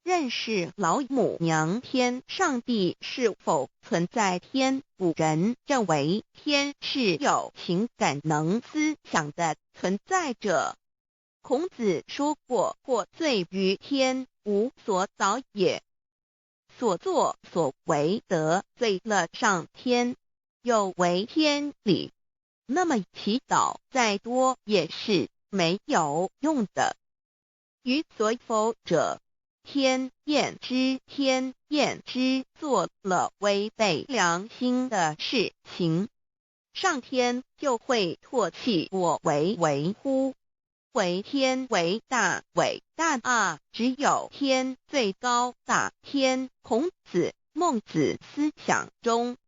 认识老母娘天上帝是否存在天，古人认为天是有情感能思想的存在者。孔子说过：或罪于天，无所导也。所作所为得罪了上天，有违天理，那么祈祷再多也是没有用的。予所否者，天厌之，做了违背良心的事情，上天就会唾弃我为乎？为天为大，伟大啊！只有天最高大，天孔子、孟子思想中